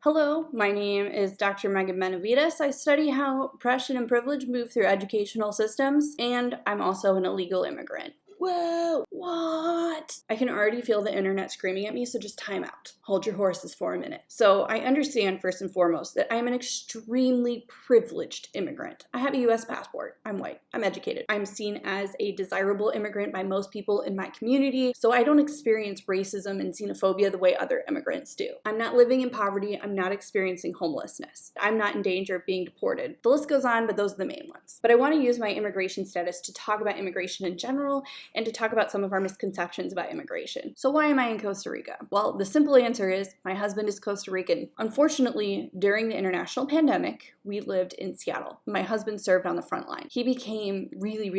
Hello, my name is Dr. Megan Benavides. I study how oppression and privilege move through educational systems, and I'm also an illegal immigrant. Whoa, what? I can already feel the internet screaming at me, so just time out. Hold your horses for a minute. So I understand first and foremost that I'm an extremely privileged immigrant. I have a US passport. I'm white. I'm educated. I'm seen as a desirable immigrant by most people in my community, so I don't experience racism and xenophobia the way other immigrants do. I'm not living in poverty. I'm not experiencing homelessness. I'm not in danger of being deported. The list goes on, but those are the main ones. But I want to use my immigration status to talk about immigration in general and to talk about some of our misconceptions about immigration. So why am I in Costa Rica? Well, the simple answer is my husband is Costa Rican. Unfortunately, during the international pandemic, we lived in Seattle. My husband served on the front line. He became really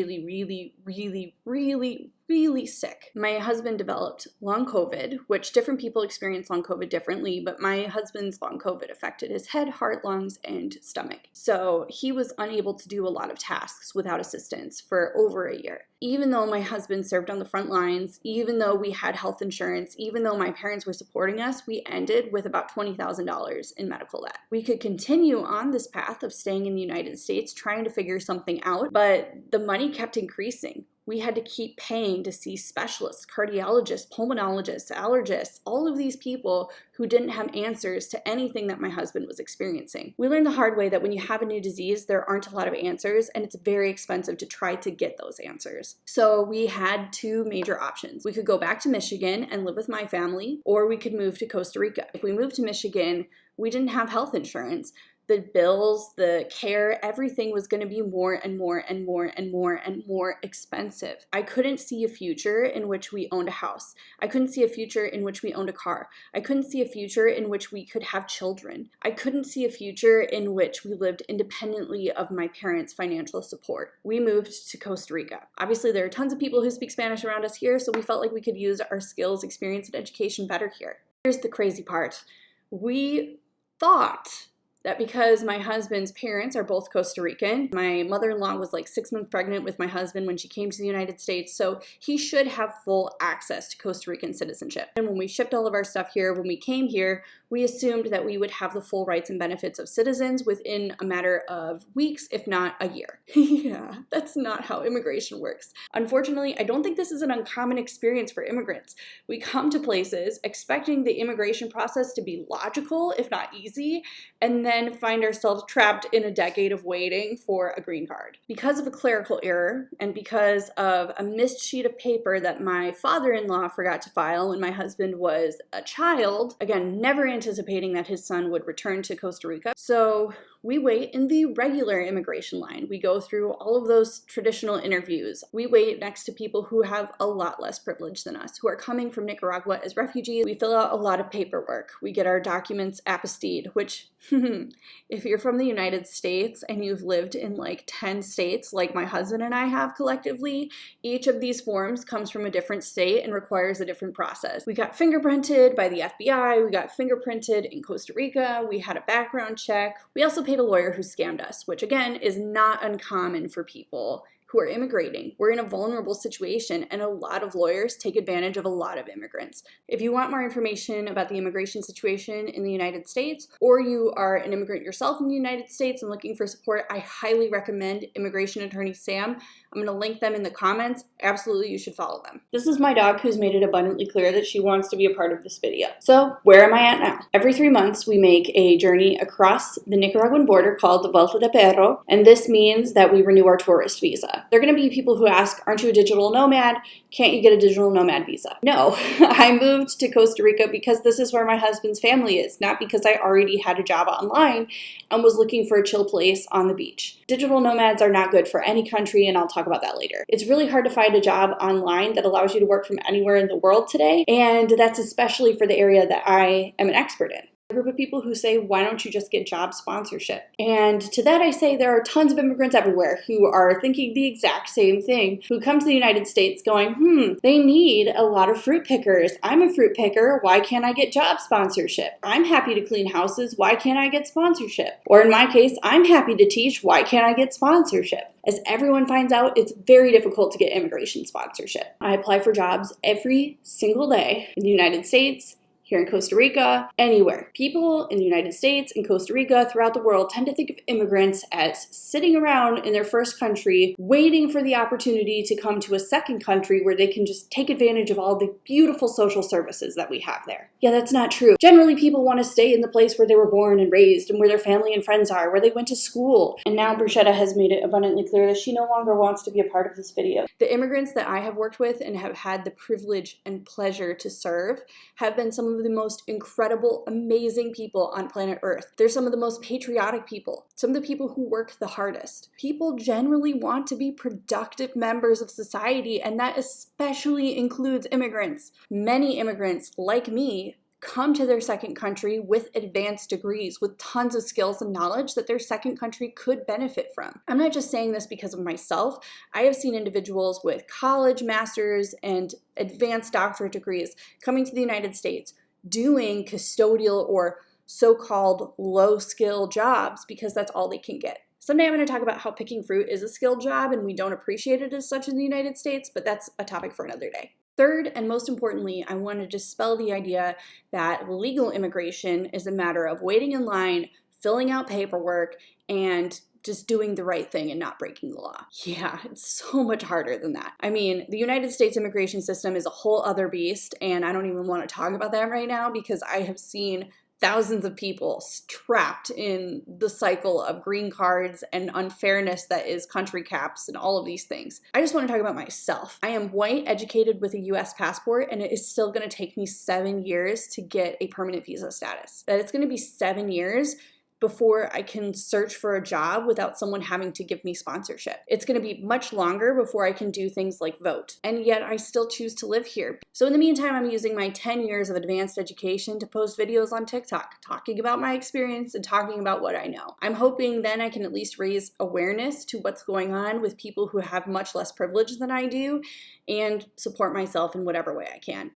sick. My husband developed long COVID, which different people experience long COVID differently, but my husband's long COVID affected his head, heart, lungs, and stomach. So he was unable to do a lot of tasks without assistance for over a year. Even though my husband served on the front lines, even though we had health insurance, even though my parents were supporting us, we ended with about $20,000 in medical debt. We could continue on this path of staying in the United States, trying to figure something out, but the money kept increasing. We had to keep paying to see specialists, cardiologists, pulmonologists, allergists, all of these people who didn't have answers to anything that my husband was experiencing. We learned the hard way that when you have a new disease, there aren't a lot of answers, and it's very expensive to try to get those answers. So we had two major options. We could go back to Michigan and live with my family, or we could move to Costa Rica. If we moved to Michigan, we didn't have health insurance. The bills, the care, everything was going to be more and more expensive. I couldn't see a future in which we owned a house. I couldn't see a future in which we owned a car. I couldn't see a future in which we could have children. I couldn't see a future in which we lived independently of my parents' financial support. We moved to Costa Rica. Obviously, there are tons of people who speak Spanish around us here, so we felt like we could use our skills, experience, and education better here. Here's the crazy part. We thought that because my husband's parents are both Costa Rican, my mother-in-law was like 6 months pregnant with my husband when she came to the United States, so he should have full access to Costa Rican citizenship. And when we shipped all of our stuff here, when we came here, we assumed that we would have the full rights and benefits of citizens within a matter of weeks, if not a year. Yeah, that's not how immigration works. Unfortunately, I don't think this is an uncommon experience for immigrants. We come to places expecting the immigration process to be logical, if not easy, and then find ourselves trapped in a decade of waiting for a green card. Because of a clerical error and because of a missed sheet of paper that my father-in-law forgot to file when my husband was a child, again, never anticipating that his son would return to Costa Rica. So we wait in the regular immigration line. We go through all of those traditional interviews. We wait next to people who have a lot less privilege than us, who are coming from Nicaragua as refugees. We fill out a lot of paperwork. We get our documents apostilled, which, if you're from the United States and you've lived in like 10 states like my husband and I have collectively, each of these forms comes from a different state and requires a different process. We got fingerprinted by the FBI. We got fingerprinted in Costa Rica. We had a background check. We also paid a lawyer who scammed us, which again is not uncommon for people who are immigrating. We're in a vulnerable situation, and a lot of lawyers take advantage of a lot of immigrants. If you want more information about the immigration situation in the United States, or you are an immigrant yourself in the United States and looking for support, I highly recommend Immigration Attorney Sam. I'm going to link them in the comments. Absolutely, you should follow them. This is my dog who's made it abundantly clear that she wants to be a part of this video. So, where am I at now? Every 3 months, we make a journey across the Nicaraguan border called the Vuelta de Perro, and this means that we renew our tourist visa. There are going to be people who ask, aren't you a digital nomad? Can't you get a digital nomad visa? No, I moved to Costa Rica because this is where my husband's family is, not because I already had a job online and was looking for a chill place on the beach. Digital nomads are not good for any country, and I'll talk about that later. It's really hard to find a job online that allows you to work from anywhere in the world today, and that's especially for the area that I am an expert in. A group of people who say, why don't you just get job sponsorship? And to that I say there are tons of immigrants everywhere who are thinking the exact same thing, who come to the United States going, they need a lot of fruit pickers. I'm a fruit picker. Why can't I get job sponsorship? I'm happy to clean houses. Why can't I get sponsorship? Or in my case, I'm happy to teach. Why can't I get sponsorship? As everyone finds out, it's very difficult to get immigration sponsorship. I apply for jobs every single day in the United States, here in Costa Rica, anywhere. People in the United States and Costa Rica, throughout the world, tend to think of immigrants as sitting around in their first country, waiting for the opportunity to come to a second country where they can just take advantage of all the beautiful social services that we have there. Yeah, that's not true. Generally, people want to stay in the place where they were born and raised and where their family and friends are, where they went to school. And now Bruschetta has made it abundantly clear that she no longer wants to be a part of this video. The immigrants that I have worked with and have had the privilege and pleasure to serve have been some of the most incredible, amazing people on planet Earth. They're some of the most patriotic people, some of the people who work the hardest. People generally want to be productive members of society, and that especially includes immigrants. Many immigrants, like me, come to their second country with advanced degrees, with tons of skills and knowledge that their second country could benefit from. I'm not just saying this because of myself. I have seen individuals with college, master's, and advanced doctorate degrees coming to the United States doing custodial or so-called low-skill jobs because that's all they can get. Someday I'm going to talk about how picking fruit is a skilled job and we don't appreciate it as such in the United States, but that's a topic for another day. Third, and most importantly, I want to dispel the idea that legal immigration is a matter of waiting in line, filling out paperwork, and just doing the right thing and not breaking the law. Yeah, it's so much harder than that. I mean, the United States immigration system is a whole other beast, and I don't even want to talk about that right now because I have seen thousands of people trapped in the cycle of green cards and unfairness that is country caps and all of these things. I just want to talk about myself. I am white, educated with a US passport, and it is still going to take me 7 years to get a permanent visa status. That it's going to be 7 years before I can search for a job without someone having to give me sponsorship. It's going to be much longer before I can do things like vote. And yet I still choose to live here. So in the meantime, I'm using my 10 years of advanced education to post videos on TikTok, talking about my experience and talking about what I know. I'm hoping then I can at least raise awareness to what's going on with people who have much less privilege than I do and support myself in whatever way I can.